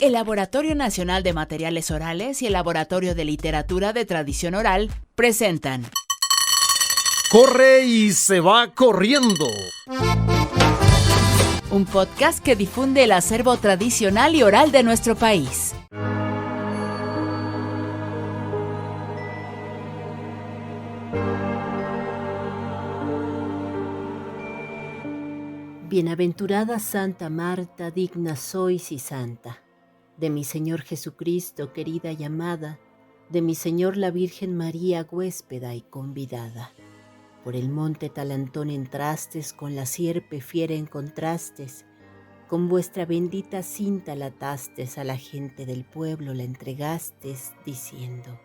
El Laboratorio Nacional de Materiales Orales y el Laboratorio de Literatura de Tradición Oral presentan Corre y se va corriendo. Un podcast que difunde el acervo tradicional y oral de nuestro país. Bienaventurada Santa Marta, digna sois y santa, de mi Señor Jesucristo, querida y amada, de mi Señor la Virgen María, huéspeda y convidada. Por el monte Talantón entrastes, con la sierpe fiera encontrastes, con vuestra bendita cinta la atastes, a la gente del pueblo la entregastes, diciendo: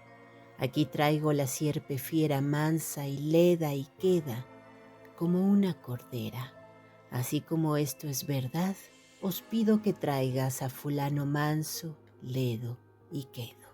aquí traigo la sierpe fiera mansa y leda y queda como una cordera. Así como esto es verdad, os pido que traigas a fulano manso, ledo y quedo.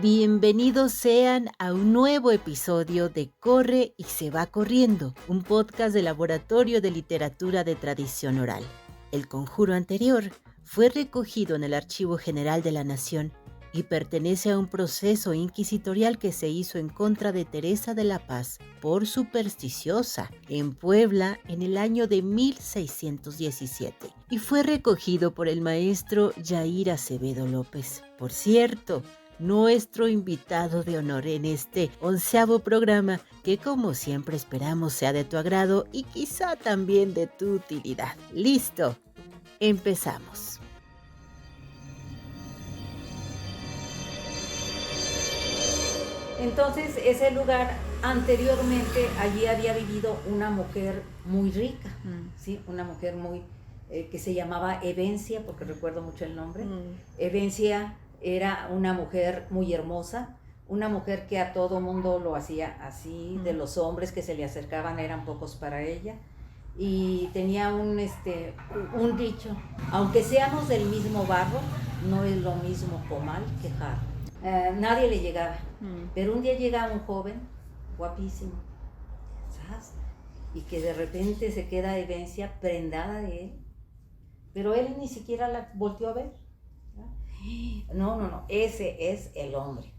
Bienvenidos sean a un nuevo episodio de Corre y se va corriendo, un podcast del Laboratorio de Literatura de Tradición Oral. El conjuro anterior fue recogido en el Archivo General de la Nación y pertenece a un proceso inquisitorial que se hizo en contra de Teresa de la Paz por supersticiosa en Puebla en el año de 1617 y fue recogido por el maestro Yair Acevedo López. Por cierto, nuestro invitado de honor en este 11º programa, que como siempre esperamos sea de tu agrado y quizá también de tu utilidad. ¡Listo! Empezamos. Entonces, ese lugar, anteriormente, allí había vivido una mujer muy rica, ¿sí? Una mujer muy, que se llamaba Evencia, porque recuerdo mucho el nombre. Evencia era una mujer muy hermosa, una mujer que a todo mundo lo hacía así, de los hombres que se le acercaban eran pocos para ella. Y tenía un dicho: aunque seamos del mismo barro, no es lo mismo comal que jarro. Nadie le llegaba, pero un día llega un joven guapísimo, ¿sabes? Y que de repente se queda Evencia prendada de él, pero él ni siquiera la volteó a ver. No, ese es el hombre.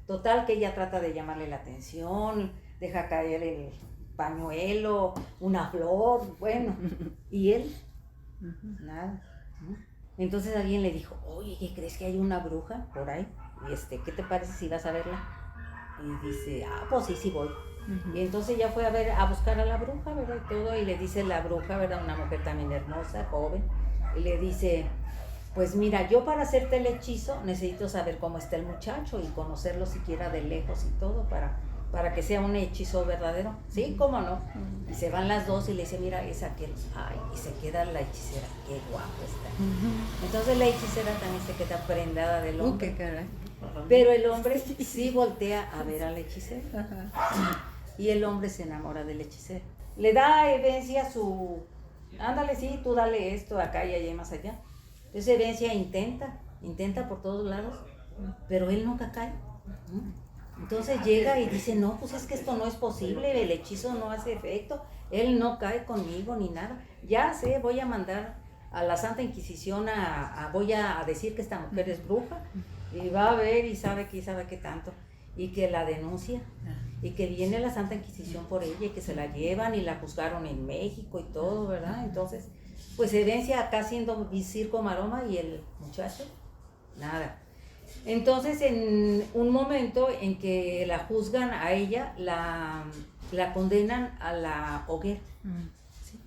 Total que ella trata de llamarle la atención, deja caer el pañuelo, una flor, bueno, y él, nada. Entonces alguien le dijo: oye, ¿qué crees que hay una bruja por ahí? Y ¿qué te parece si vas a verla? Y dice: pues sí voy. Y entonces ya fue a buscar a la bruja, ¿verdad? Y todo, y le dice la bruja, ¿verdad? Una mujer también hermosa, joven, y le dice: pues mira, yo para hacerte el hechizo necesito saber cómo está el muchacho y conocerlo siquiera de lejos y todo para que sea un hechizo verdadero. ¿Sí? ¿Cómo no? Y se van las dos y le dice: mira, es aquel. Ay, y se queda la hechicera. Qué guapo está. Entonces la hechicera también se queda prendada del hombre. Qué caray. Pero el hombre sí voltea a ver al hechicero. Y el hombre se enamora del hechicero. Le da a Evencia su: ándale, sí, tú dale esto acá y allá y más allá. Entonces Evencia intenta por todos lados, pero él nunca cae. Entonces llega y dice: no, pues es que esto no es posible, el hechizo no hace efecto, él no cae conmigo ni nada. Ya sé, voy a mandar a la Santa Inquisición, voy a decir que esta mujer es bruja, y va a ver y sabe qué tanto, y que la denuncia, y que viene la Santa Inquisición por ella, y que se la llevan y la juzgaron en México y todo, ¿verdad? Entonces, pues Evencia acá haciendo circo maroma, y el muchacho, nada. Entonces, en un momento en que la juzgan a ella, la condenan a la hoguera. ¿Sí?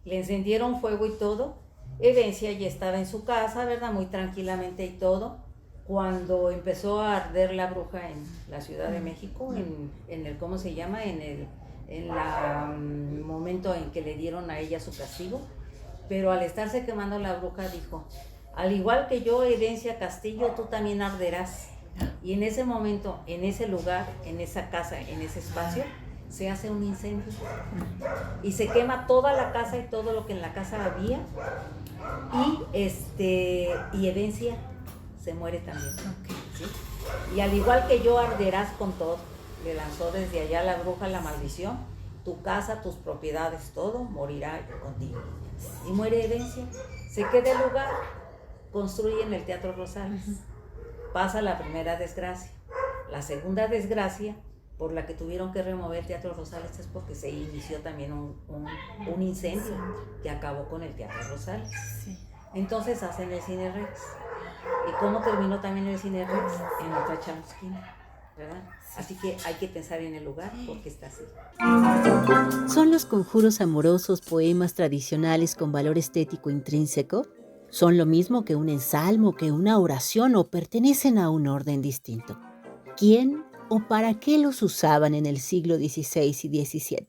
Le encendieron fuego y todo. Evencia ya estaba en su casa, ¿verdad? Muy tranquilamente y todo, cuando empezó a arder la bruja en la Ciudad de México, en el, ¿cómo se llama? En el momento en que le dieron a ella su castigo. Pero al estarse quemando la bruja dijo: al igual que yo, Evencia Castillo, tú también arderás. Y en ese momento, en ese lugar, en esa casa, en ese espacio, se hace un incendio. Y se quema toda la casa y todo lo que en la casa había. Y Evencia se muere también. Okay. ¿sí? Y al igual que yo arderás con todo. Le lanzó desde allá la bruja la maldición. Tu casa, tus propiedades, todo morirá contigo. Y muere Herencia. Se queda el lugar. Construyen el Teatro Rosales. Pasa la primera desgracia. La segunda desgracia por la que tuvieron que remover el Teatro Rosales es porque se inició también un incendio que acabó con el Teatro Rosales. Sí. Entonces hacen el Cine Rex. ¿Y cómo terminó también el Cine Rex? En otra chamusquina, ¿verdad? Así que hay que pensar en el lugar porque está así. ¿Son los conjuros amorosos poemas tradicionales con valor estético intrínseco? ¿Son lo mismo que un ensalmo, que una oración o pertenecen a un orden distinto? ¿Quién o para qué los usaban en el siglo XVI y XVII?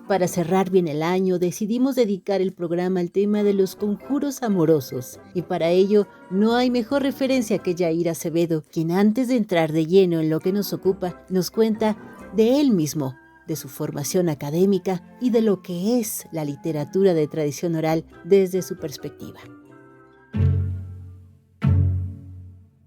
Para cerrar bien el año, decidimos dedicar el programa al tema de los conjuros amorosos, y para ello no hay mejor referencia que Yair Acevedo, quien antes de entrar de lleno en lo que nos ocupa, nos cuenta de él mismo, de su formación académica y de lo que es la literatura de tradición oral desde su perspectiva.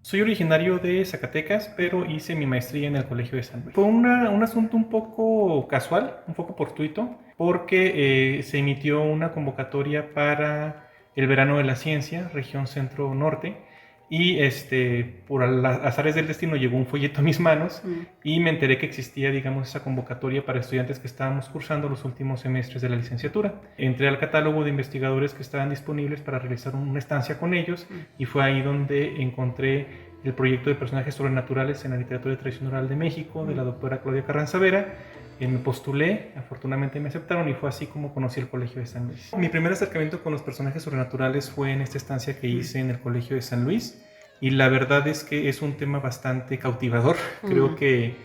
Soy originario de Zacatecas, pero hice mi maestría en el Colegio de San Luis. Fue un asunto un poco casual, un poco fortuito, porque se emitió una convocatoria para el Verano de la Ciencia, región Centro-Norte, y por azares del destino llegó un folleto a mis manos y me enteré que existía, digamos, esa convocatoria para estudiantes que estábamos cursando los últimos semestres de la licenciatura. Entré al catálogo de investigadores que estaban disponibles para realizar una estancia con ellos y fue ahí donde encontré el proyecto de personajes sobrenaturales en la literatura de tradición oral de México, de la doctora Claudia Carranza Vera. Me postulé, afortunadamente me aceptaron y fue así como conocí el Colegio de San Luis. Mi primer acercamiento con los personajes sobrenaturales fue en esta estancia que hice en el Colegio de San Luis y la verdad es que es un tema bastante cautivador. Creo que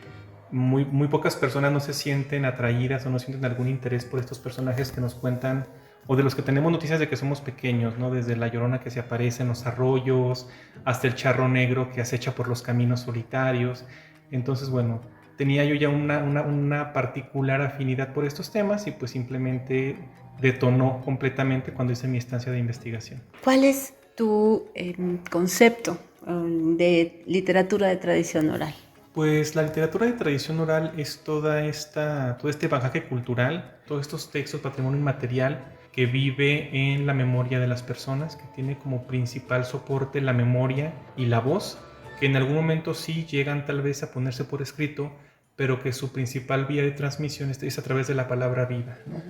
muy pocas personas no se sienten atraídas o no sienten algún interés por estos personajes que nos cuentan o de los que tenemos noticias de que somos pequeños, ¿no? Desde la Llorona que se aparece en los arroyos hasta el charro negro que acecha por los caminos solitarios. Entonces, bueno, tenía yo ya una particular afinidad por estos temas y pues simplemente detonó completamente cuando hice mi estancia de investigación. ¿Cuál es tu concepto de literatura de tradición oral? Pues la literatura de tradición oral es todo este bagaje cultural, todos estos textos, patrimonio inmaterial que vive en la memoria de las personas, que tiene como principal soporte la memoria y la voz, que en algún momento sí llegan tal vez a ponerse por escrito, pero que su principal vía de transmisión es a través de la palabra viva, ¿no?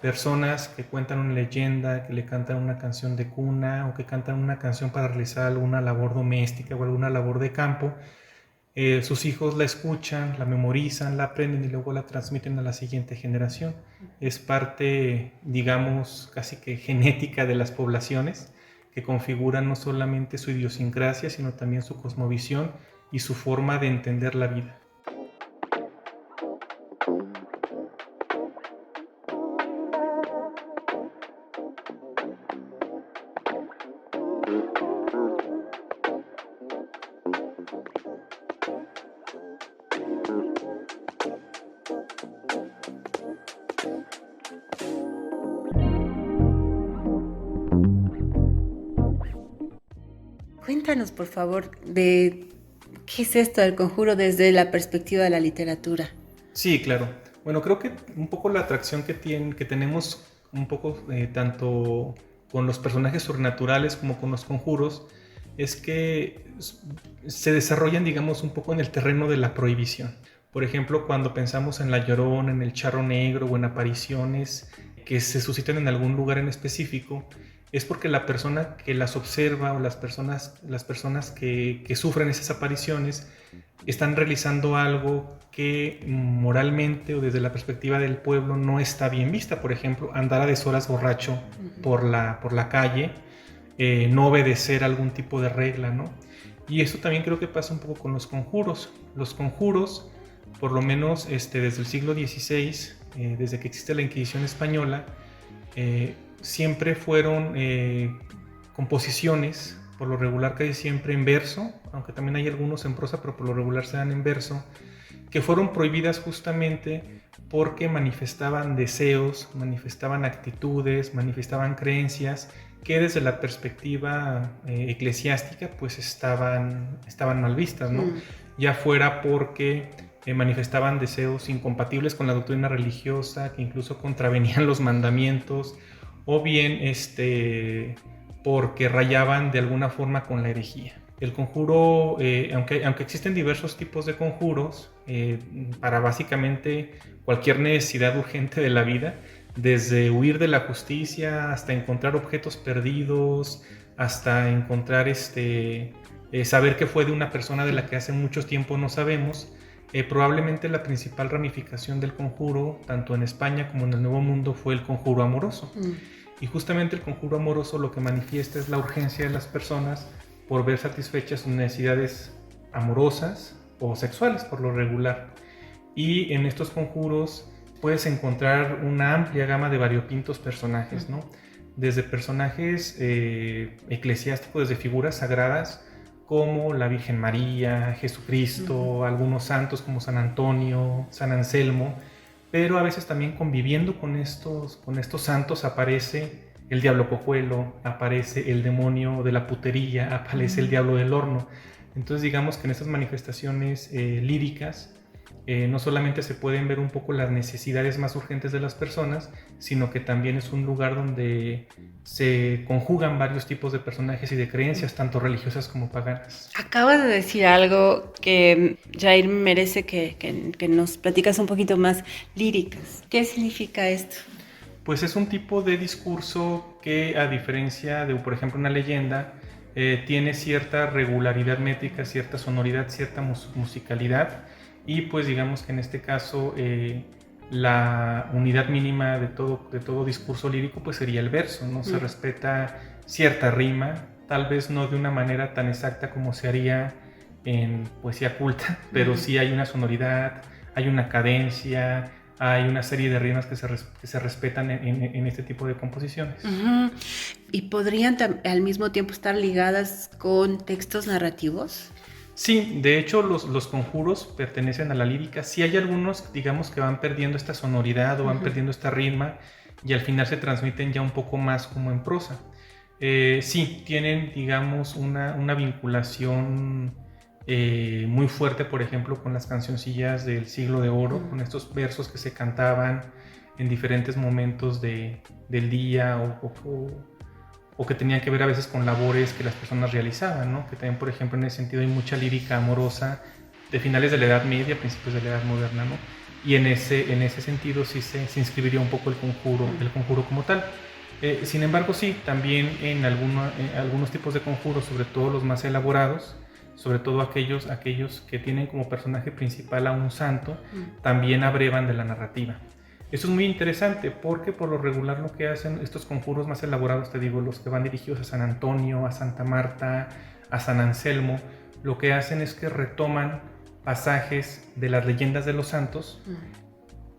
Personas que cuentan una leyenda, que le cantan una canción de cuna o que cantan una canción para realizar alguna labor doméstica o alguna labor de campo. Sus hijos la escuchan, la memorizan, la aprenden y luego la transmiten a la siguiente generación. Es parte, digamos, casi que genética de las poblaciones que configuran no solamente su idiosincrasia, sino también su cosmovisión y su forma de entender la vida. Cuéntanos, por favor, de qué es esto del conjuro desde la perspectiva de la literatura. Sí, claro. Bueno, creo que un poco la atracción que tenemos un poco tanto con los personajes sobrenaturales como con los conjuros es que se desarrollan, digamos, un poco en el terreno de la prohibición. Por ejemplo, cuando pensamos en la Llorona, en el charro negro o en apariciones que se suscitan en algún lugar en específico, es porque la persona que las observa o las personas que sufren esas apariciones están realizando algo que moralmente o desde la perspectiva del pueblo no está bien vista. Por ejemplo, andar a deshoras borracho por la calle, no obedecer algún tipo de regla, ¿no? Y eso también creo que pasa un poco con los conjuros. Los conjuros, por lo menos desde el siglo XVI, desde que existe la Inquisición española, siempre fueron composiciones, por lo regular casi siempre en verso, aunque también hay algunos en prosa, pero por lo regular se dan en verso, que fueron prohibidas justamente porque manifestaban deseos, manifestaban actitudes, manifestaban creencias que desde la perspectiva eclesiástica pues estaban mal vistas, ¿no? Ya fuera porque manifestaban deseos incompatibles con la doctrina religiosa, que incluso contravenían los mandamientos, o bien porque rayaban de alguna forma con la herejía. El conjuro, aunque existen diversos tipos de conjuros para básicamente cualquier necesidad urgente de la vida, desde huir de la justicia hasta encontrar objetos perdidos, hasta encontrar saber que fue de una persona de la que hace mucho tiempo no sabemos. Probablemente la principal ramificación del conjuro, tanto en España como en el Nuevo Mundo, fue el conjuro amoroso. Y justamente el conjuro amoroso lo que manifiesta es la urgencia de las personas por ver satisfechas sus necesidades amorosas o sexuales por lo regular. Y en estos conjuros puedes encontrar una amplia gama de variopintos personajes, ¿no? Desde personajes eclesiásticos, desde figuras sagradas como la Virgen María, Jesucristo, algunos santos como San Antonio, San Anselmo, pero a veces también conviviendo con estos santos aparece el diablo cojuelo, aparece el demonio de la putería, aparece el diablo del horno. Entonces digamos que en estas manifestaciones líricas no solamente se pueden ver un poco las necesidades más urgentes de las personas, sino que también es un lugar donde se conjugan varios tipos de personajes y de creencias, tanto religiosas como paganas. Acabas de decir algo que, Jair, merece que nos platicas un poquito más, líricas. ¿Qué significa esto? Pues es un tipo de discurso que, a diferencia de, por ejemplo, una leyenda, tiene cierta regularidad métrica, cierta sonoridad, cierta musicalidad, y pues digamos que en este caso la unidad mínima de todo discurso lírico pues sería el verso, ¿no? Se respeta cierta rima, tal vez no de una manera tan exacta como se haría en poesía culta, pero sí hay una sonoridad, hay una cadencia, hay una serie de rimas que se respetan en este tipo de composiciones. ¿Y podrían al mismo tiempo estar ligadas con textos narrativos? Sí, de hecho los conjuros pertenecen a la lírica. Sí hay algunos, digamos, que van perdiendo esta sonoridad o van perdiendo esta rima y al final se transmiten ya un poco más como en prosa. Sí, tienen, digamos, una vinculación muy fuerte, por ejemplo, con las cancioncillas del Siglo de Oro, con estos versos que se cantaban en diferentes momentos del día o que tenían que ver a veces con labores que las personas realizaban, ¿no? Que también, por ejemplo, en ese sentido hay mucha lírica amorosa de finales de la Edad Media, principios de la Edad Moderna, ¿no? Y en ese sentido sí se inscribiría un poco el conjuro como tal. Sin embargo, sí, también en algunos tipos de conjuros, sobre todo los más elaborados, sobre todo aquellos que tienen como personaje principal a un santo, también abrevan de la narrativa. Eso es muy interesante porque por lo regular lo que hacen estos conjuros más elaborados, te digo, los que van dirigidos a San Antonio, a Santa Marta, a San Anselmo, lo que hacen es que retoman pasajes de las leyendas de los santos,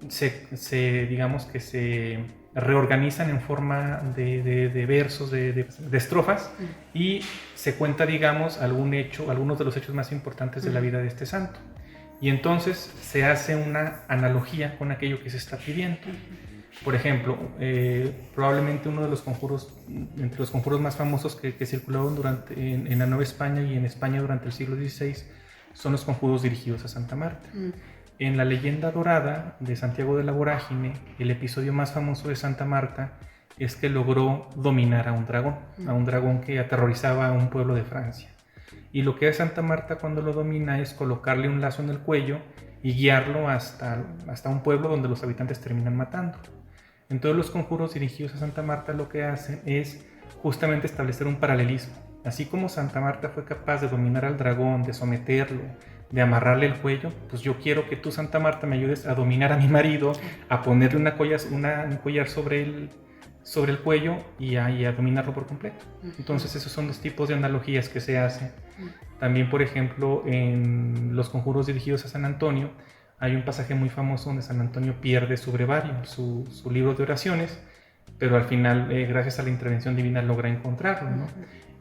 digamos que se reorganizan en forma de versos, de estrofas, y se cuenta, digamos, algunos de los hechos más importantes de la vida de este santo. Y entonces se hace una analogía con aquello que se está pidiendo. Por ejemplo, probablemente uno de los conjuros, entre los conjuros más famosos que circularon en la Nueva España y en España durante el siglo XVI, son los conjuros dirigidos a Santa Marta. En la leyenda dorada de Santiago de la Vorágine, el episodio más famoso de Santa Marta es que logró dominar a un dragón que aterrorizaba a un pueblo de Francia. Y lo que hace Santa Marta cuando lo domina es colocarle un lazo en el cuello y guiarlo hasta un pueblo donde los habitantes terminan matando. En todos los conjuros dirigidos a Santa Marta lo que hacen es justamente establecer un paralelismo. Así como Santa Marta fue capaz de dominar al dragón, de someterlo, de amarrarle el cuello, pues yo quiero que tú, Santa Marta, me ayudes a dominar a mi marido, a ponerle un collar sobre el cuello y a dominarlo por completo. Entonces esos son los tipos de analogías que se hacen. También, por ejemplo, en los conjuros dirigidos a San Antonio hay un pasaje muy famoso donde San Antonio pierde su brevario, su libro de oraciones, pero al final, gracias a la intervención divina, logra encontrarlo, ¿no?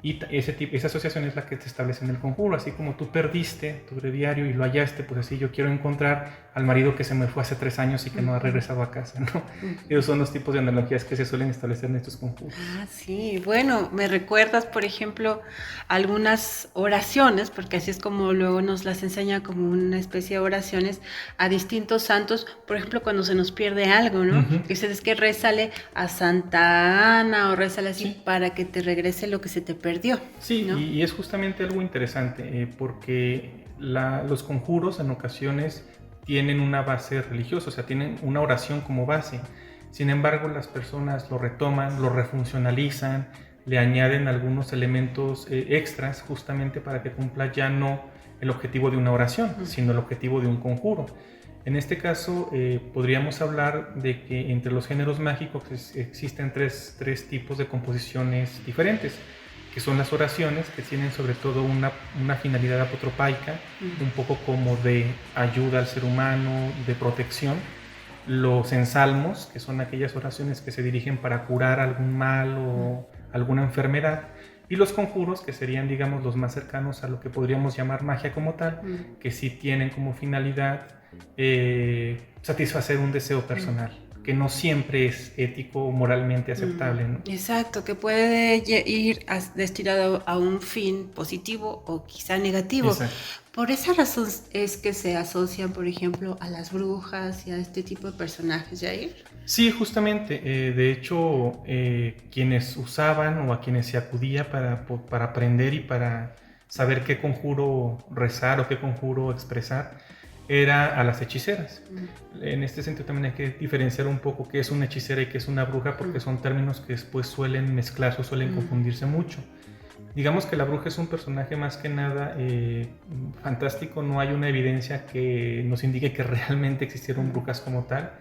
Y esa asociación es la que te establece en el conjuro. Así como tú perdiste tu breviario y lo hallaste, pues así yo quiero encontrar al marido que se me fue hace 3 años y que no ha regresado a casa, ¿no? Esos son los tipos de analogías que se suelen establecer en estos conjuros. Ah, sí, bueno, me recuerdas, por ejemplo, algunas oraciones, porque así es como luego nos las enseña como una especie de oraciones a distintos santos, por ejemplo, cuando se nos pierde algo, ¿no? Dices, es que rézale a Santa Ana o rézale así para que te regrese lo que se te perdió. Sí, ¿no? y es justamente algo interesante, porque los conjuros en ocasiones tienen una base religiosa, o sea, tienen una oración como base. Sin embargo, las personas lo retoman, lo refuncionalizan, le añaden algunos elementos extras justamente para que cumpla ya no el objetivo de una oración, sino el objetivo de un conjuro. En este caso, podríamos hablar de que entre los géneros mágicos existen tres tipos de composiciones diferentes, que son las oraciones, que tienen sobre todo una finalidad apotropaica, un poco como de ayuda al ser humano, de protección. Los ensalmos, que son aquellas oraciones que se dirigen para curar algún mal o alguna enfermedad. Y los conjuros, que serían, digamos, los más cercanos a lo que podríamos llamar magia como tal, que sí tienen como finalidad satisfacer un deseo personal, que no siempre es ético o moralmente aceptable, ¿no? Exacto, que puede ir destinado a un fin positivo o quizá negativo. Exacto. Por esa razón es que se asocian, por ejemplo, a las brujas y a este tipo de personajes, Jair. Sí, justamente. De hecho, quienes usaban o a quienes se acudía para aprender y para saber qué conjuro rezar o qué conjuro expresar, era a las hechiceras. En este sentido también hay que diferenciar un poco qué es una hechicera y qué es una bruja, porque son términos que después suelen mezclarse o suelen confundirse mucho. Digamos que la bruja es un personaje más que nada fantástico, no hay una evidencia que nos indique que realmente existieron brujas como tal.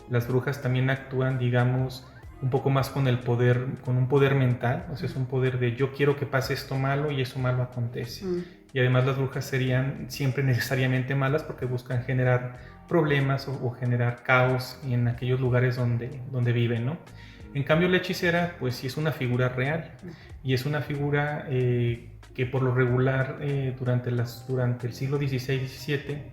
Las brujas también actúan, digamos, un poco más con el poder, con un poder mental, o sea, es un poder de yo quiero que pase esto malo y eso malo acontece. Y además las brujas serían siempre necesariamente malas porque buscan generar problemas o generar caos en aquellos lugares donde viven, ¿no? En cambio la hechicera pues sí es una figura real y es una figura que por lo regular durante el siglo XVI y XVII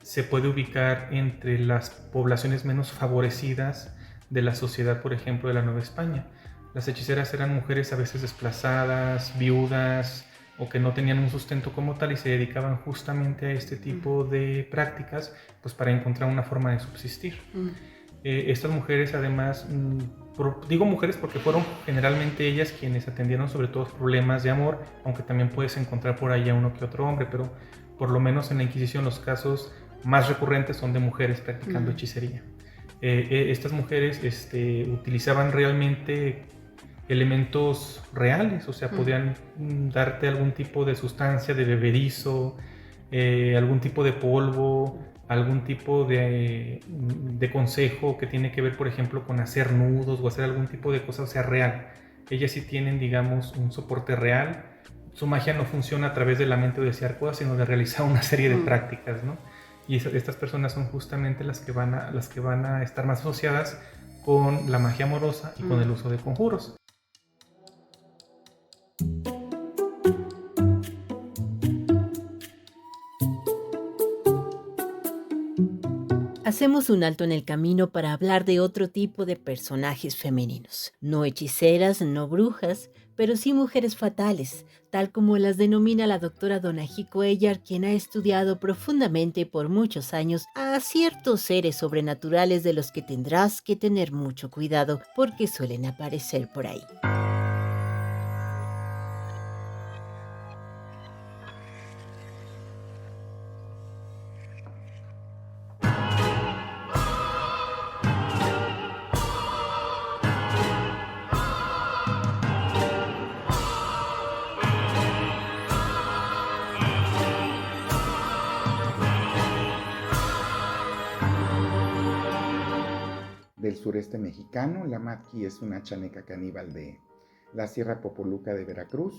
se puede ubicar entre las poblaciones menos favorecidas de la sociedad, por ejemplo, de la Nueva España. Las hechiceras eran mujeres a veces desplazadas, viudas, o que no tenían un sustento como tal y se dedicaban justamente a este tipo de prácticas pues para encontrar una forma de subsistir. Estas mujeres además, digo mujeres porque fueron generalmente ellas quienes atendieron sobre todo problemas de amor, aunque también puedes encontrar por ahí a uno que otro hombre, pero por lo menos en la Inquisición los casos más recurrentes son de mujeres practicando hechicería. Estas mujeres utilizaban realmente elementos reales, o sea, podían darte algún tipo de sustancia, de bebedizo, algún tipo de polvo, algún tipo de consejo que tiene que ver, por ejemplo, con hacer nudos o hacer algún tipo de cosa, o sea, real. Ellas sí tienen, digamos, un soporte real. Su magia no funciona a través de la mente o desear cosas, sino de realizar una serie de prácticas, ¿no? Y estas personas son justamente las que van a estar más asociadas con la magia amorosa y con el uso de conjuros. Hacemos un alto en el camino para hablar de otro tipo de personajes femeninos. No hechiceras, no brujas, pero sí mujeres fatales, tal como las denomina la doctora Donají Cuellar, quien ha estudiado profundamente por muchos años a ciertos seres sobrenaturales de los que tendrás que tener mucho cuidado porque suelen aparecer por ahí. Del sureste mexicano. La Matqui es una chaneca caníbal de la Sierra Popoluca de Veracruz.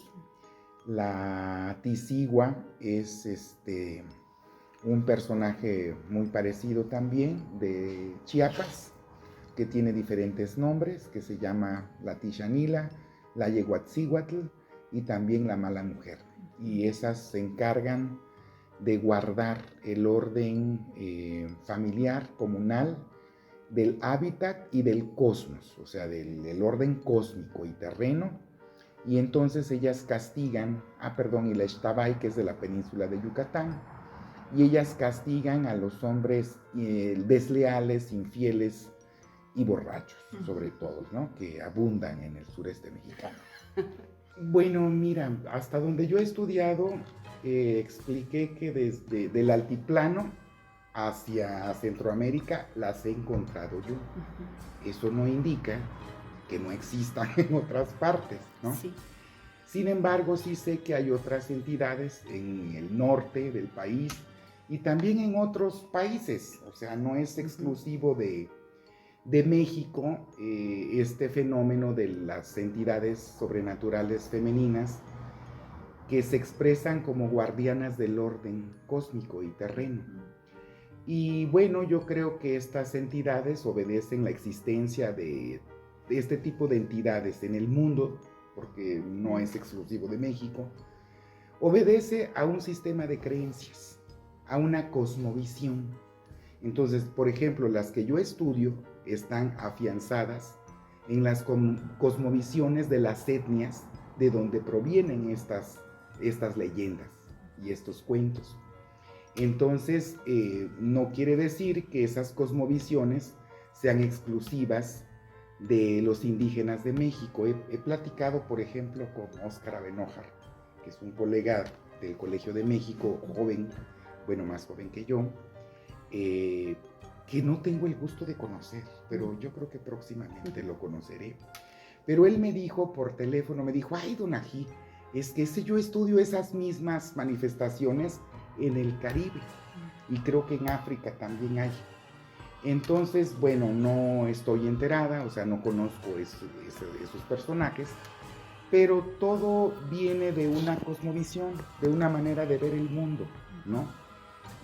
La Tizigua es un personaje muy parecido también de Chiapas, que tiene diferentes nombres, que se llama la Tixanila, la Yehuatzíhuatl y también la mala mujer. Y esas se encargan de guardar el orden familiar, comunal, del hábitat y del cosmos, o sea, del orden cósmico y terreno. Y entonces ellas castigan, y la Ixtabay, que es de la península de Yucatán, y ellas castigan a los hombres desleales, infieles y borrachos, sobre todo, ¿no? Que abundan en el sureste mexicano. Bueno, mira, hasta donde yo he estudiado, expliqué que desde el altiplano hacia Centroamérica las he encontrado yo. Eso no indica que no existan en otras partes, ¿no? Sí. Sin embargo, sí sé que hay otras entidades en el norte del país y también en otros países, o sea, no es exclusivo de México este fenómeno de las entidades sobrenaturales femeninas que se expresan como guardianas del orden cósmico y terreno. Y bueno, yo creo que estas entidades obedecen la existencia de este tipo de entidades en el mundo, porque no es exclusivo de México, obedece a un sistema de creencias, a una cosmovisión. Entonces, por ejemplo, las que yo estudio están afianzadas en las cosmovisiones de las etnias de donde provienen estas leyendas y estos cuentos. Entonces, no quiere decir que esas cosmovisiones sean exclusivas de los indígenas de México. He platicado, por ejemplo, con Óscar Abenojar, que es un colega del Colegio de México, joven, bueno, más joven que yo, que no tengo el gusto de conocer, pero yo creo que próximamente lo conoceré. Pero él me dijo por teléfono, me dijo, ay, don Ají, es que yo estudio esas mismas manifestaciones en el Caribe, y creo que en África también hay. Entonces, bueno, no estoy enterada, o sea, no conozco esos personajes, pero todo viene de una cosmovisión, de una manera de ver el mundo, ¿no?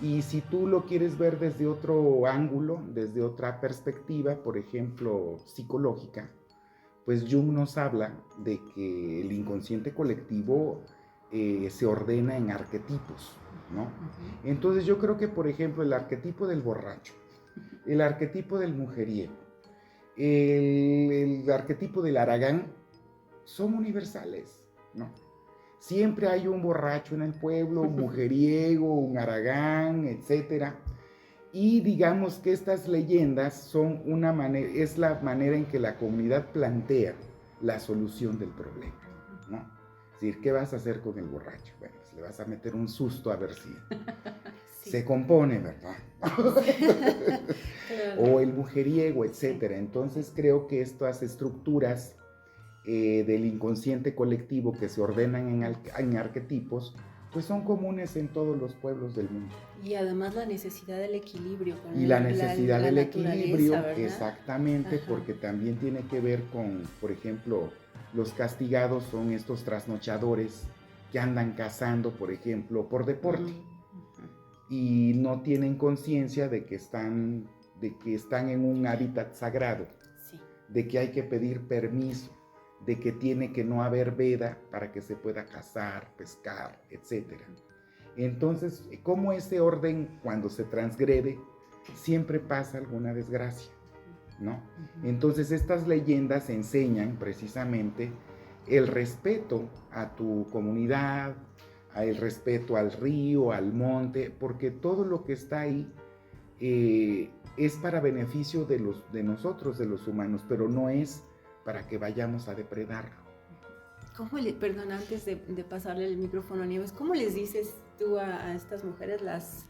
Y si tú lo quieres ver desde otro ángulo, desde otra perspectiva, por ejemplo, psicológica, pues Jung nos habla de que el inconsciente colectivo se ordena en arquetipos, ¿no? Entonces yo creo que, por ejemplo, el arquetipo del borracho, el arquetipo del mujeriego, el arquetipo del haragán, son universales, ¿no? Siempre hay un borracho en el pueblo, un mujeriego, un haragán, etc. Y digamos que estas leyendas son es la manera en que la comunidad plantea la solución del problema, ¿no? Es decir, ¿qué vas a hacer con el borracho? Bueno, pues le vas a meter un susto a ver si se compone, ¿verdad? O el mujeriego, etc. Entonces creo que estas estructuras del inconsciente colectivo que se ordenan en arquetipos, pues son comunes en todos los pueblos del mundo. Y además la necesidad del equilibrio. Y la necesidad del equilibrio, ¿verdad? exactamente, Ajá. porque también tiene que ver con, por ejemplo, los castigados son estos trasnochadores que andan cazando, por ejemplo, por deporte, y no tienen conciencia de que están en un hábitat sagrado, Sí. de que hay que pedir permiso, de que tiene que no haber veda para que se pueda cazar, pescar, etc. Entonces, como ese orden, cuando se transgrede, siempre pasa alguna desgracia, ¿no? Entonces, estas leyendas enseñan precisamente el respeto a tu comunidad, el respeto al río, al monte, porque todo lo que está ahí es para beneficio de nosotros, de los humanos, pero no es para que vayamos a depredarlo. Perdón, antes de pasarle el micrófono a Nieves, ¿cómo les dices tú a estas mujeres las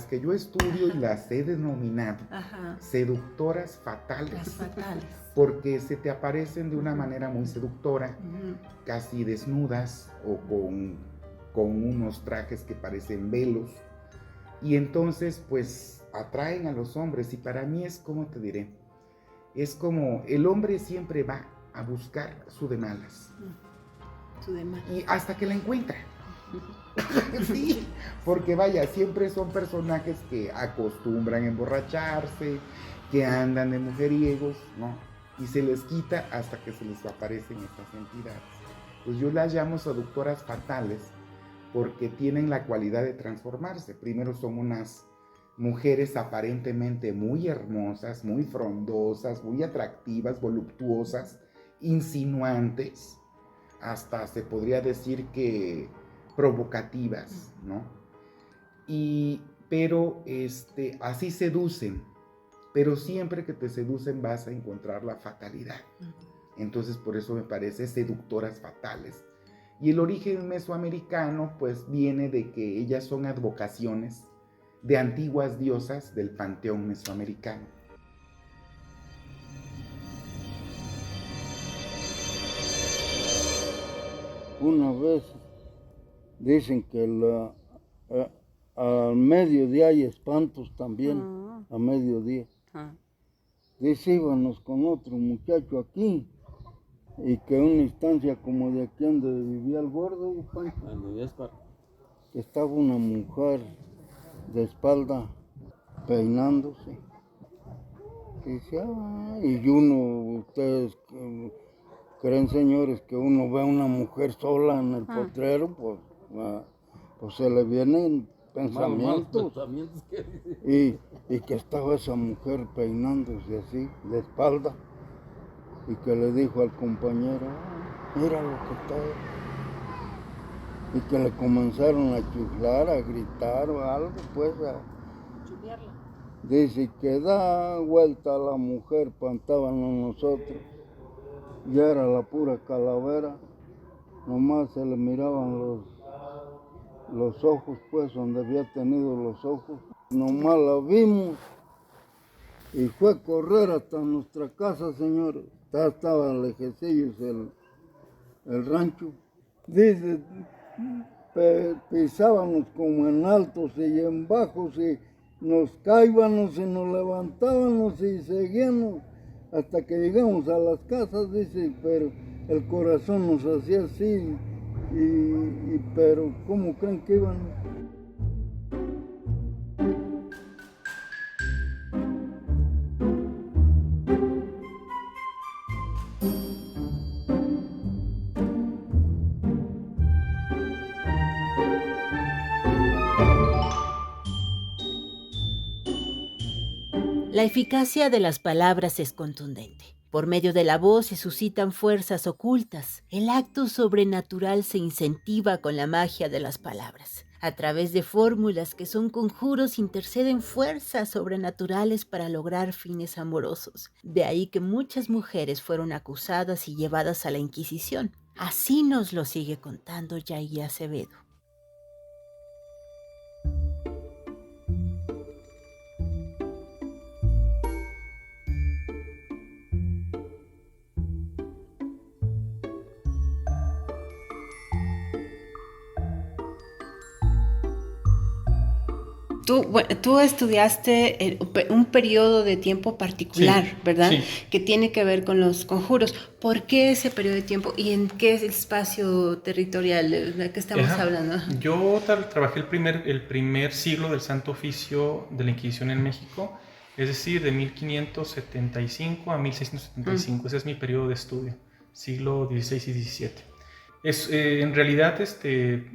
que yo estudio y las he denominado seductoras fatales? Las fatales. Porque se te aparecen de una manera muy seductora, casi desnudas o con unos trajes que parecen velos, y entonces pues atraen a los hombres, y para mí es como te diré, es como el hombre siempre va a buscar su de malas. Su de malas. Y hasta que la encuentra. Sí, porque vaya, siempre son personajes que acostumbran a emborracharse, que andan de mujeriegos, ¿no? y se les quita hasta que se les aparecen estas entidades. Pues yo las llamo seductoras fatales porque tienen la cualidad de transformarse. Primero son unas mujeres aparentemente muy hermosas, muy frondosas, muy atractivas, voluptuosas, insinuantes, hasta se podría decir que provocativas, ¿no? Pero así seducen, pero siempre que te seducen vas a encontrar la fatalidad. Entonces por eso me parece seductoras fatales. Y el origen mesoamericano pues viene de que ellas son advocaciones de antiguas diosas del panteón mesoamericano. Una vez dicen que al mediodía hay espantos también, a mediodía. Dice, íbamos con otro muchacho aquí, y que una instancia como de aquí donde vivía el gordo, Pancho, que estaba una mujer de espalda peinándose. Dice, y ustedes creen, señores, que uno ve a una mujer sola en el potrero, pues se le vienen pensamientos. Y que estaba esa mujer peinándose así, de espalda, y que le dijo al compañero, mira lo que está. Y que le comenzaron a chiflar, a gritar o algo, pues a chulearla. Dice que da vuelta a la mujer, pantábamos nosotros. Ya era la pura calavera, nomás se le miraban los ojos, pues, donde había tenido los ojos. Nomás la vimos y fue a correr hasta nuestra casa, señores. Estaba lejecillos el rancho. Dice, pisábamos como en altos y en bajos y nos caíbamos y nos levantábamos y seguíamos hasta que llegamos a las casas, dice, pero el corazón nos hacía así, pero ¿cómo creen que iban? La eficacia de las palabras es contundente. Por medio de la voz se suscitan fuerzas ocultas. El acto sobrenatural se incentiva con la magia de las palabras. A través de fórmulas que son conjuros interceden fuerzas sobrenaturales para lograr fines amorosos. De ahí que muchas mujeres fueron acusadas y llevadas a la Inquisición. Así nos lo sigue contando Yair Acevedo. Tú estudiaste un periodo de tiempo particular, sí, ¿verdad? Sí. Que tiene que ver con los conjuros. ¿Por qué ese periodo de tiempo y en qué espacio territorial de qué estamos hablando? Yo trabajé el primer siglo del Santo Oficio de la Inquisición en México, es decir, de 1575 a 1675. Ese es mi periodo de estudio, siglo XVI y XVII. En realidad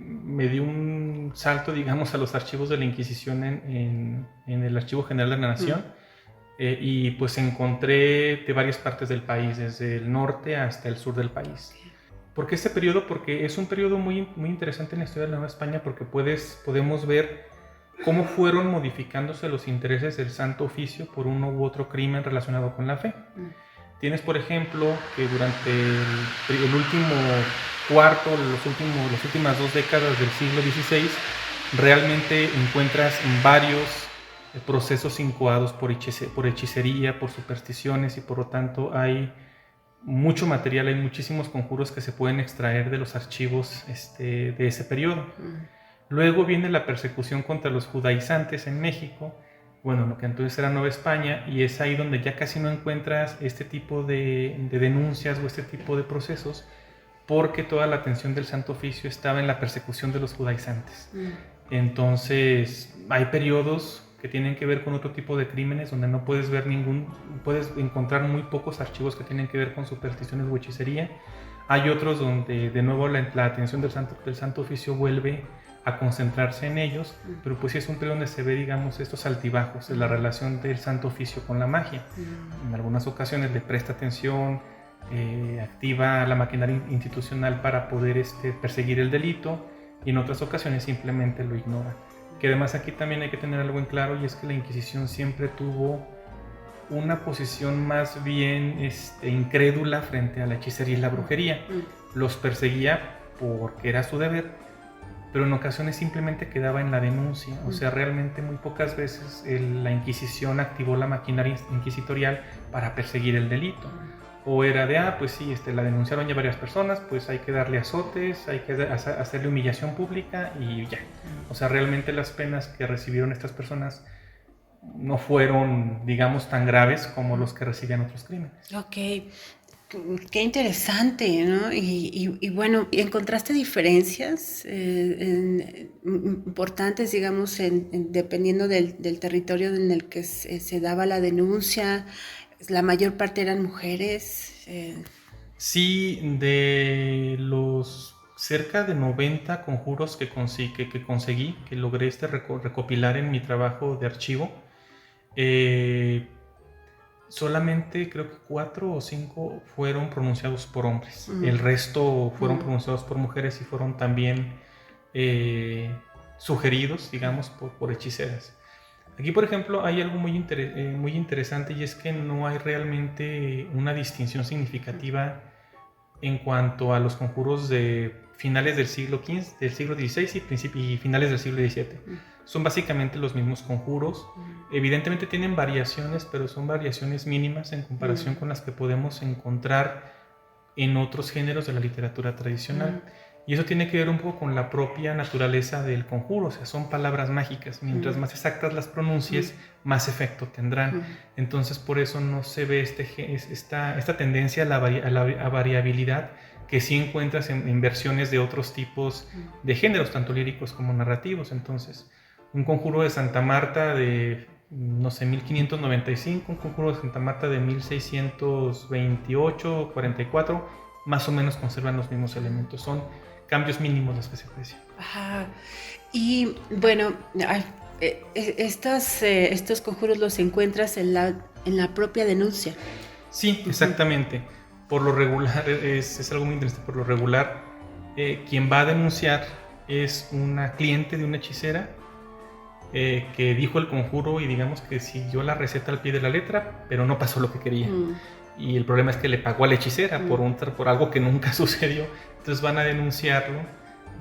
me di un salto, digamos, a los archivos de la Inquisición en el Archivo General de la Nación, y pues encontré de varias partes del país, desde el norte hasta el sur del país. ¿Por qué este periodo? Porque es un periodo muy, muy interesante en la historia de la Nueva España, porque podemos ver cómo fueron modificándose los intereses del Santo Oficio por uno u otro crimen relacionado con la fe. Tienes, por ejemplo, que durante el último cuarto, las últimas 2 décadas del siglo XVI, realmente encuentras varios procesos incoados por hechicería, por supersticiones, y por lo tanto hay mucho material, hay muchísimos conjuros que se pueden extraer de los archivos de ese periodo. Luego viene la persecución contra los judaizantes en México, bueno, lo que entonces era Nueva España, y es ahí donde ya casi no encuentras este tipo de denuncias o este tipo de procesos, porque toda la atención del Santo Oficio estaba en la persecución de los judaizantes. Entonces hay periodos que tienen que ver con otro tipo de crímenes, donde no puedes ver puedes encontrar muy pocos archivos que tienen que ver con supersticiones o hechicería. Hay otros donde de nuevo la atención del Santo Oficio vuelve a concentrarse en ellos, pero pues sí es un periodo donde se ve, digamos, estos altibajos de la relación del Santo Oficio con la magia. En algunas ocasiones le presta atención, activa la maquinaria institucional para poder perseguir el delito, y en otras ocasiones simplemente lo ignora. Que además aquí también hay que tener algo en claro, y es que la Inquisición siempre tuvo una posición más bien incrédula frente a la hechicería y la brujería. Los perseguía porque era su deber, pero en ocasiones simplemente quedaba en la denuncia. O sea, realmente muy pocas veces la Inquisición activó la maquinaria inquisitorial para perseguir el delito. O era de, pues sí, la denunciaron ya varias personas, pues hay que darle azotes, hay que hacerle humillación pública y ya. O sea, realmente las penas que recibieron estas personas no fueron, digamos, tan graves como los que recibían otros crímenes. Ok, qué interesante, ¿no? Y bueno, ¿encontraste diferencias importantes, digamos, dependiendo del territorio en el que se daba la denuncia? ¿La mayor parte eran mujeres? Sí, de los cerca de 90 conjuros que conseguí, que logré recopilar en mi trabajo de archivo, solamente creo que 4 o 5 fueron pronunciados por hombres. El resto fueron pronunciados por mujeres y fueron también sugeridos, digamos, por hechiceras. Aquí, por ejemplo, hay algo muy interesante, y es que no hay realmente una distinción significativa en cuanto a los conjuros de finales del siglo XV, del siglo XVI y finales del siglo XVII. Son básicamente los mismos conjuros. Evidentemente tienen variaciones, pero son variaciones mínimas en comparación con las que podemos encontrar en otros géneros de la literatura tradicional. Y eso tiene que ver un poco con la propia naturaleza del conjuro. O sea, son palabras mágicas. Mientras más exactas las pronuncies, más efecto tendrán. Entonces, por eso no se ve esta tendencia a la variabilidad que sí encuentras en versiones de otros tipos de géneros, tanto líricos como narrativos. Entonces, un conjuro de Santa Marta de, no sé, 1595, un conjuro de Santa Marta de 1628, 44, más o menos conservan los mismos elementos. Son cambios mínimos los que se aprecian. Ajá. Y bueno, estos conjuros los encuentras en la propia denuncia. Sí, exactamente. Por lo regular, es algo muy interesante. Por lo regular, quien va a denunciar es una cliente de una hechicera que dijo el conjuro y digamos que siguió la receta al pie de la letra, pero no pasó lo que quería. Y el problema es que le pagó a la hechicera por algo que nunca sucedió. Entonces van a denunciarlo.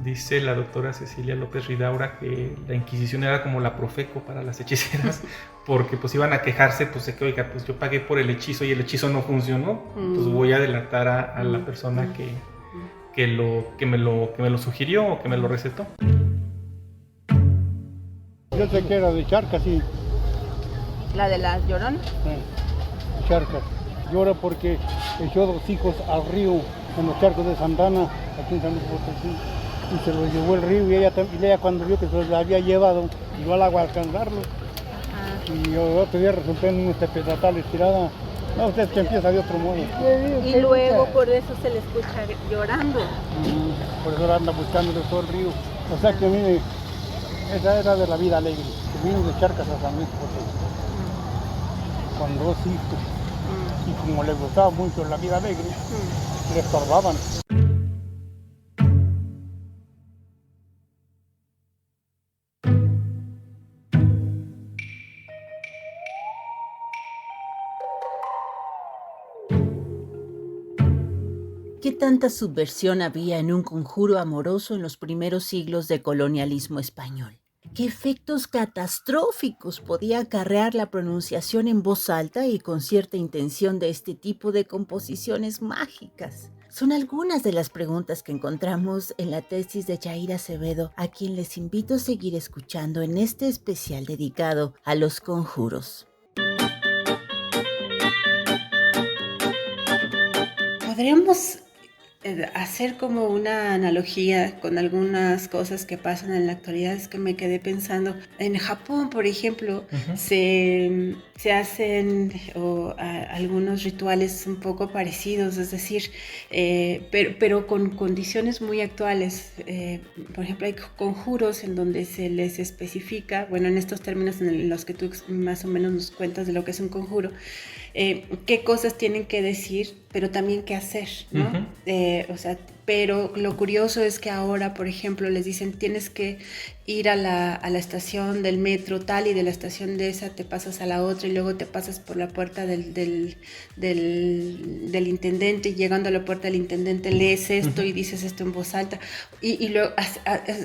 Dice la doctora Cecilia López Ridaura que la Inquisición era como la Profeco para las hechiceras, porque pues iban a quejarse pues de que, oiga, pues yo pagué por el hechizo y el hechizo no funcionó, pues voy a delatar a la persona que me lo sugirió o que me lo recetó. Yo sé que era de Charcas, sí. ¿La de las Lloronas? Charcas. Llora porque echó 2 hijos al río en los charcos de Santana, aquí en San Luis Potosí, y se los llevó el río, y ella cuando vio que se los había llevado, iba al agua a alcanzarlos. Y otro día resultó en un pedatal estirada. No, usted que empieza de otro modo. Y luego por eso se le escucha llorando. Por eso anda buscando de todo el río. O sea que mire, esa era de la vida alegre, que vino de Charcas a San Luis Potosí, con 2 hijos. Y como les gustaba mucho la vida alegre, le estorbaban. ¿Qué tanta subversión había en un conjuro amoroso en los primeros siglos de colonialismo español? ¿Qué efectos catastróficos podía acarrear la pronunciación en voz alta y con cierta intención de este tipo de composiciones mágicas? Son algunas de las preguntas que encontramos en la tesis de Yair Acevedo, a quien les invito a seguir escuchando en este especial dedicado a los conjuros. ¿Podríamos hacer como una analogía con algunas cosas que pasan en la actualidad, es que me quedé pensando, en Japón, por ejemplo, se hacen algunos rituales un poco parecidos, es decir, pero con condiciones muy actuales. Por ejemplo, hay conjuros en donde se les especifica, bueno, en estos términos en los que tú más o menos nos cuentas de lo que es un conjuro, qué cosas tienen que decir, pero también qué hacer, ¿no? Pero lo curioso es que ahora, por ejemplo, les dicen, tienes que ir a la estación del metro tal, y de la estación de esa te pasas a la otra, y luego te pasas por la puerta del intendente, y llegando a la puerta del intendente lees esto y dices esto en voz alta, y luego,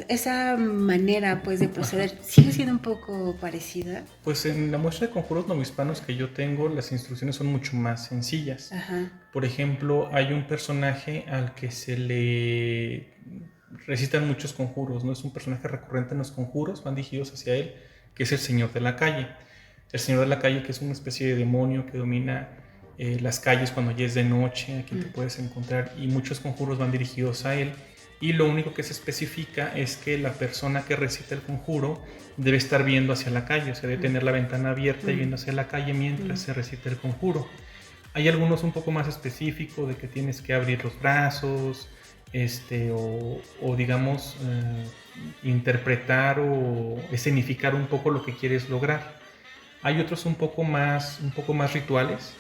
esa manera, pues, de proceder sigue siendo un poco parecida. Pues en la muestra de conjuros novohispanos que yo tengo, las instrucciones son mucho más sencillas. Ajá. Por ejemplo, hay un personaje al que se le recitan muchos conjuros, ¿no? Es un personaje recurrente en los conjuros, van dirigidos hacia él, que es el Señor de la Calle. El Señor de la Calle, que es una especie de demonio que domina las calles cuando ya es de noche, a quien te puedes encontrar, y muchos conjuros van dirigidos a él. Y lo único que se especifica es que la persona que recita el conjuro debe estar viendo hacia la calle, o sea, debe tener la ventana abierta y viendo hacia la calle mientras se recita el conjuro. Hay algunos un poco más específicos, de que tienes que abrir los brazos, o digamos, interpretar o escenificar un poco lo que quieres lograr. Hay otros un poco más rituales.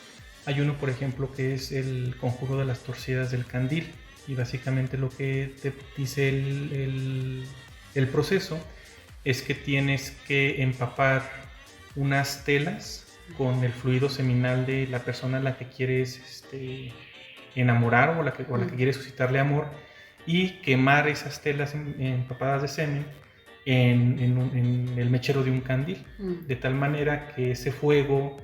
Hay uno, por ejemplo, que es el conjuro de las torcidas del candil, y básicamente lo que te dice el proceso es que tienes que empapar unas telas con el fluido seminal de la persona a la que quieres enamorar, o a la que quieres suscitarle amor, y quemar esas telas empapadas de semen en el mechero de un candil, de tal manera que ese fuego,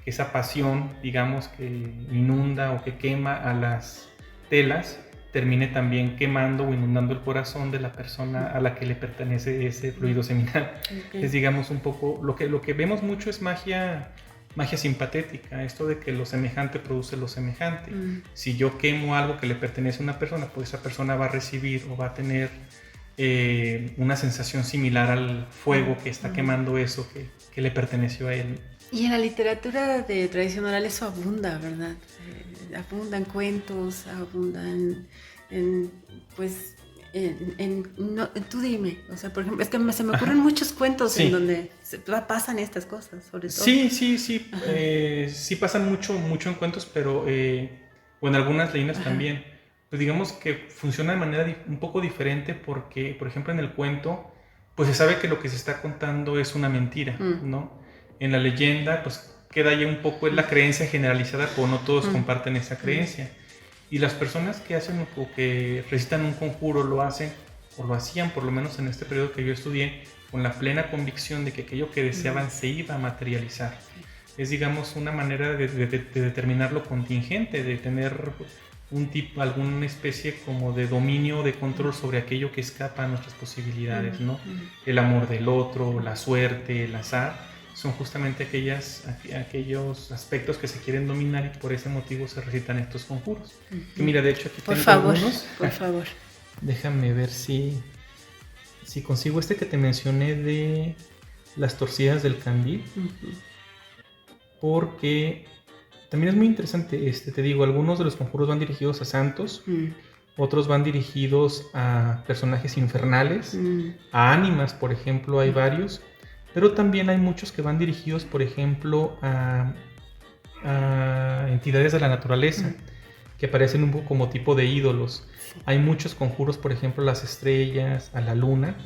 que esa pasión, digamos, que inunda o que quema a las telas, termine también quemando o inundando el corazón de la persona a la que le pertenece ese fluido seminal. Okay. Es, digamos, un poco, lo que vemos mucho es magia simpatética, esto de que lo semejante produce lo semejante. Si yo quemo algo que le pertenece a una persona, pues esa persona va a recibir o va a tener una sensación similar al fuego que está quemando eso que le perteneció a él. Y en la literatura de tradición oral eso abunda, ¿verdad? Abundan cuentos, abundan tú dime, o sea, por ejemplo, es que se me ocurren muchos cuentos en donde pasan estas cosas, sobre todo. Sí, sí pasan mucho en cuentos, pero o en algunas leyendas también. Pues digamos que funciona de manera un poco diferente, porque, por ejemplo, en el cuento, pues se sabe que lo que se está contando es una mentira, ¿no? En la leyenda, pues queda ya un poco en la creencia generalizada, pero no todos comparten esa creencia. Y las personas que hacen o que recitan un conjuro lo hacen, o lo hacían por lo menos en este periodo que yo estudié, con la plena convicción de que aquello que deseaban se iba a materializar. Es, digamos, una manera de determinar lo contingente, de tener alguna especie como de dominio, de control sobre aquello que escapa a nuestras posibilidades, ¿no? El amor del otro, la suerte, el azar, son justamente aquellos aspectos que se quieren dominar, y por ese motivo se recitan estos conjuros. Que mira, de hecho aquí tengo algunos. Por favor. Déjame ver si consigo que te mencioné de las torcidas del candil, porque también es muy interesante. Te digo, algunos de los conjuros van dirigidos a santos, otros van dirigidos a personajes infernales, a ánimas, por ejemplo, hay varios. Pero también hay muchos que van dirigidos, por ejemplo, a entidades de la naturaleza, que aparecen un poco como tipo de ídolos. Hay muchos conjuros, por ejemplo, a las estrellas, a la luna,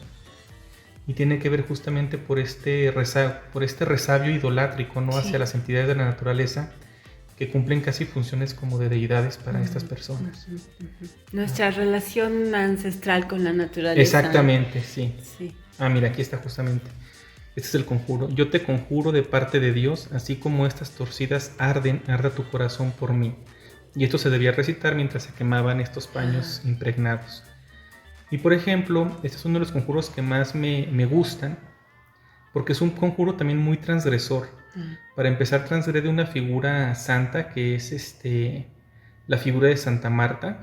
y tiene que ver justamente por este resabio idolátrico, ¿no? Hacia las entidades de la naturaleza, que cumplen casi funciones como de deidades para estas personas. Nuestra relación ancestral con la naturaleza. Exactamente, sí. Mira, aquí está justamente. Este es el conjuro. Yo te conjuro de parte de Dios, así como estas torcidas arda tu corazón por mí. Y esto se debía recitar mientras se quemaban estos paños impregnados. Y por ejemplo, este es uno de los conjuros que más me gustan, porque es un conjuro también muy transgresor. Para empezar, transgrede una figura santa que es la figura de Santa Marta,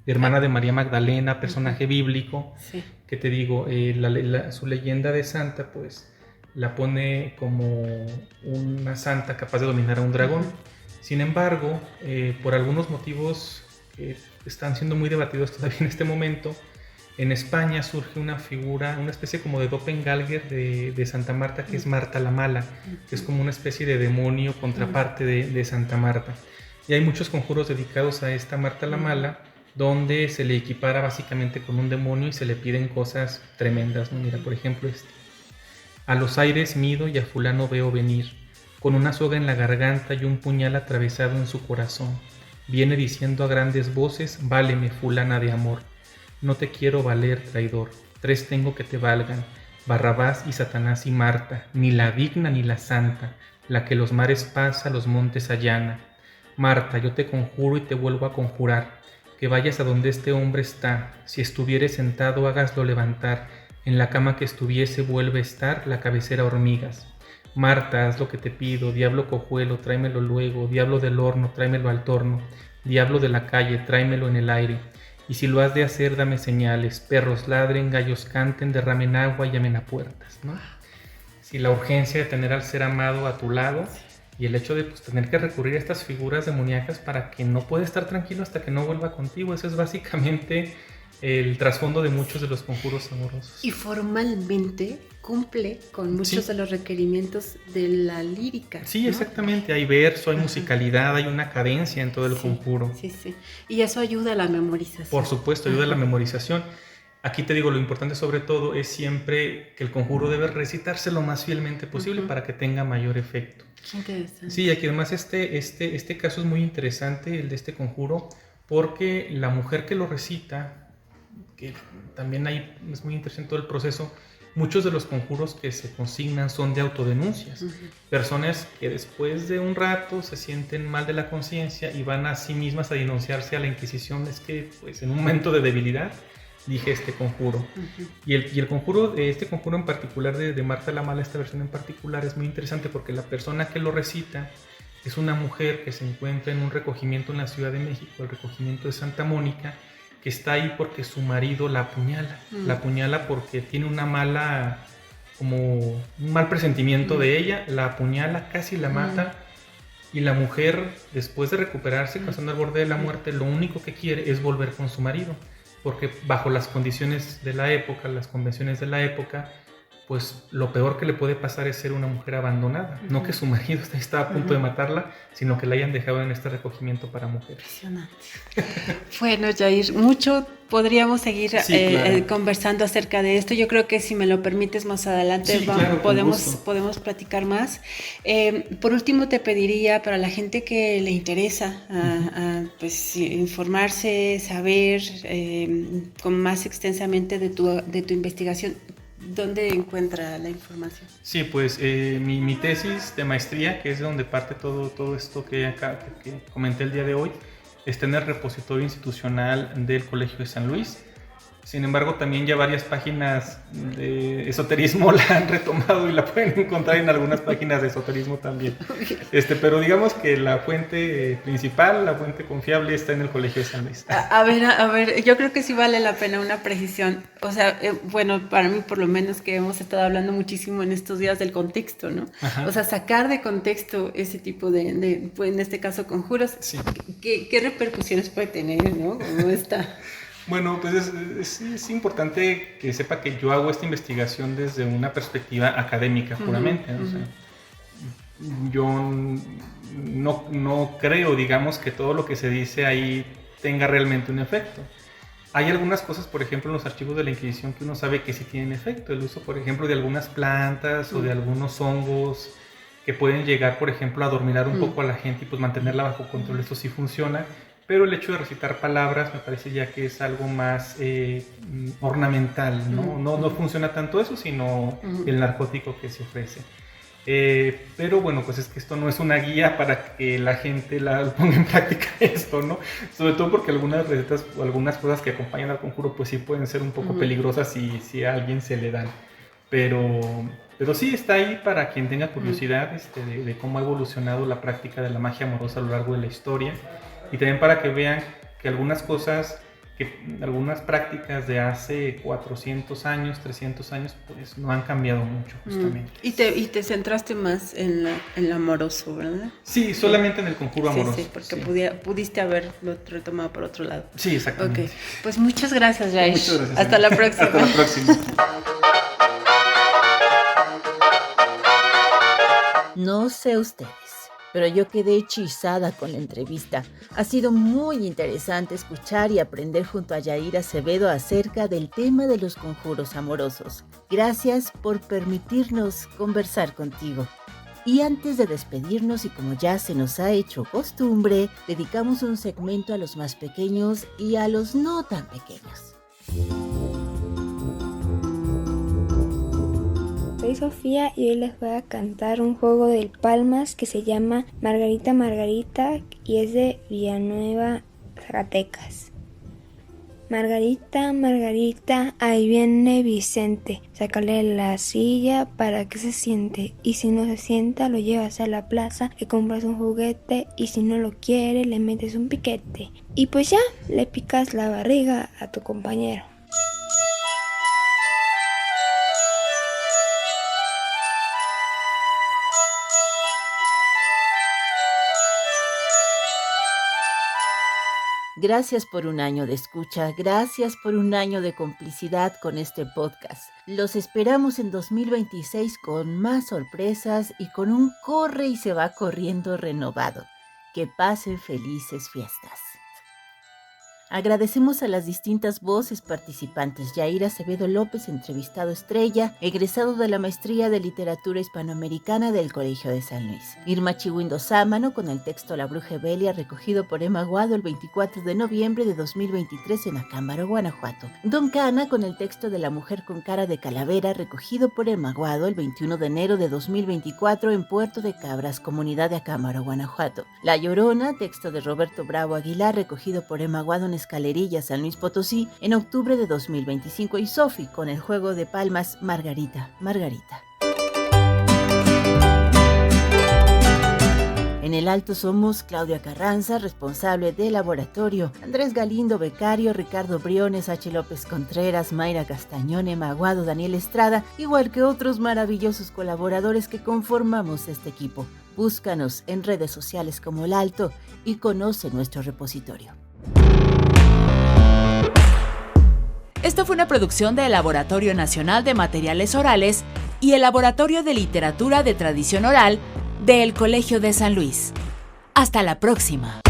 hermana de María Magdalena, personaje bíblico, Sí. que te digo, su leyenda de santa, pues la pone como una santa capaz de dominar a un dragón. Sin embargo, por algunos motivos que están siendo muy debatidos todavía en este momento, en España surge una figura, una especie como de doppelganger de Santa Marta, que es Marta la Mala, que es como una especie de demonio contraparte de Santa Marta. Y hay muchos conjuros dedicados a esta Marta la Mala, donde se le equipara básicamente con un demonio y se le piden cosas tremendas, ¿no? Mira, por ejemplo, a los aires mido y a fulano veo venir, con una soga en la garganta y un puñal atravesado en su corazón. Viene diciendo a grandes voces, váleme fulana de amor. No te quiero valer, traidor, 3 tengo que te valgan, Barrabás y Satanás y Marta, ni la digna ni la santa, la que los mares pasa, los montes allana. Marta, yo te conjuro y te vuelvo a conjurar, que vayas a donde este hombre está, si estuviere sentado hágaslo levantar, en la cama que estuviese vuelve a estar la cabecera hormigas. Marta, haz lo que te pido, diablo cojuelo, tráemelo luego, diablo del horno, tráemelo al torno, diablo de la calle, tráemelo en el aire, y si lo has de hacer dame señales, perros ladren, gallos canten, derramen agua y llamen a puertas, ¿no? Si la urgencia de tener al ser amado a tu lado, y el hecho de pues, tener que recurrir a estas figuras demoníacas para que no pueda estar tranquilo hasta que no vuelva contigo. Eso es básicamente el trasfondo de muchos de los conjuros amorosos. Y formalmente cumple con muchos de los requerimientos de la lírica. Sí, ¿no? exactamente. Hay verso, hay musicalidad, hay una cadencia en todo el conjuro. Sí. Y eso ayuda a la memorización. Por supuesto, ayuda a la memorización. Aquí te digo, lo importante sobre todo es siempre que el conjuro debe recitarse lo más fielmente posible para que tenga mayor efecto. Qué interesante. Sí, aquí además este caso es muy interesante, el de este conjuro, porque la mujer que lo recita, que también es muy interesante todo el proceso, muchos de los conjuros que se consignan son de autodenuncias. Personas que después de un rato se sienten mal de la conciencia y van a sí mismas a denunciarse a la Inquisición. Es que pues, en un momento de debilidad dije este conjuro. Y el conjuro, este conjuro en particular de Marta la Mala, esta versión en particular, es muy interesante porque la persona que lo recita es una mujer que se encuentra en un recogimiento en la Ciudad de México, el recogimiento de Santa Mónica, que está ahí porque su marido la apuñala. La apuñala porque tiene como un mal presentimiento de ella, la apuñala, casi la mata. Y la mujer, después de recuperarse, pasando al borde de la muerte, lo único que quiere es volver con su marido. Porque bajo las condiciones de la época, las convenciones de la época, pues lo peor que le puede pasar es ser una mujer abandonada. No que su marido estaba a punto de matarla, sino que la hayan dejado en este recogimiento para mujeres. Impresionante. Bueno, Jair, mucho podríamos seguir claro, conversando acerca de esto. Yo creo que si me lo permites más adelante claro, podemos platicar más. Por último te pediría para la gente que le interesa pues, informarse, saber con más extensamente de tu investigación, ¿dónde encuentra la información? Sí, pues mi tesis de maestría, que es de donde parte todo esto que comenté el día de hoy, está en el repositorio institucional del Colegio de San Luis. Sin embargo, también ya varias páginas de esoterismo la han retomado y la pueden encontrar en algunas páginas de esoterismo también. Pero digamos que la fuente principal, la fuente confiable está en el Colegio de San Luis. A ver, yo creo que sí vale la pena una precisión. O sea, bueno, para mí por lo menos que hemos estado hablando muchísimo en estos días del contexto, ¿no? Ajá. O sea, sacar de contexto ese tipo de pues en este caso conjuros, sí. ¿Qué repercusiones puede tener, ¿no? ¿Cómo está? Bueno, pues es importante que sepa que yo hago esta investigación desde una perspectiva académica puramente. O sea, yo no creo, digamos, que todo lo que se dice ahí tenga realmente un efecto. Hay algunas cosas, por ejemplo, en los archivos de la Inquisición que uno sabe que sí tienen efecto. El uso, por ejemplo, de algunas plantas o de algunos hongos que pueden llegar, por ejemplo, a adormilar un poco a la gente y pues mantenerla bajo control. Esto sí funciona. Pero el hecho de recitar palabras me parece ya que es algo más ornamental, ¿no? No funciona tanto eso, sino el narcótico que se ofrece. Pero bueno, pues es que esto no es una guía para que la gente la ponga en práctica esto, ¿no? Sobre todo porque algunas recetas o algunas cosas que acompañan al conjuro pues sí pueden ser un poco peligrosas si a alguien se le dan. Pero sí está ahí para quien tenga curiosidad de cómo ha evolucionado la práctica de la magia amorosa a lo largo de la historia. Y también para que vean que algunas cosas, algunas prácticas de hace 400 años, 300 años, pues no han cambiado mucho justamente. Y te centraste más en lo amoroso, ¿verdad? Sí, solamente en el conjuro amoroso. Sí, porque pudiste haberlo retomado por otro lado. Sí, exactamente. Okay. Pues muchas gracias, Jaish. Muchas gracias. Hasta la próxima. Hasta la próxima. No sé ustedes, pero yo quedé hechizada con la entrevista. Ha sido muy interesante escuchar y aprender junto a Yair Acevedo acerca del tema de los conjuros amorosos. Gracias por permitirnos conversar contigo. Y antes de despedirnos, y como ya se nos ha hecho costumbre, dedicamos un segmento a los más pequeños y a los no tan pequeños. Soy Sofía y hoy les voy a cantar un juego del Palmas que se llama Margarita Margarita y es de Villanueva, Zacatecas. Margarita, Margarita, ahí viene Vicente. Sácale la silla para que se siente. Y si no se sienta, lo llevas a la plaza, le compras un juguete. Y si no lo quiere, le metes un piquete. Y pues ya, le picas la barriga a tu compañero. Gracias por un año de escucha, gracias por un año de complicidad con este podcast. Los esperamos en 2026 con más sorpresas y con un corre y se va corriendo renovado. Que pasen felices fiestas. Agradecemos a las distintas voces participantes. Yair Acevedo López, entrevistado estrella, egresado de la Maestría de Literatura Hispanoamericana del Colegio de San Luis. Irma Chihuindo Sámano, con el texto La Bruja Belia, recogido por Emma Guado el 24 de noviembre de 2023 en Acámbaro, Guanajuato. Don Cana, con el texto de La Mujer con Cara de Calavera, recogido por Emma Guado el 21 de enero de 2024 en Puerto de Cabras, comunidad de Acámbaro, Guanajuato. La Llorona, texto de Roberto Bravo Aguilar, recogido por Emma Guado en Escalerilla, San Luis Potosí, en octubre de 2025, y Sofi, con el juego de palmas Margarita, Margarita. En el alto somos Claudia Carranza, responsable de laboratorio, Andrés Galindo, becario, Ricardo Briones, H. López Contreras, Mayra Castañón, Emma Aguado, Daniel Estrada, igual que otros maravillosos colaboradores que conformamos este equipo. Búscanos en redes sociales como El Alto y conoce nuestro repositorio. Esta fue una producción del Laboratorio Nacional de Materiales Orales y el Laboratorio de Literatura de Tradición Oral del Colegio de San Luis. Hasta la próxima.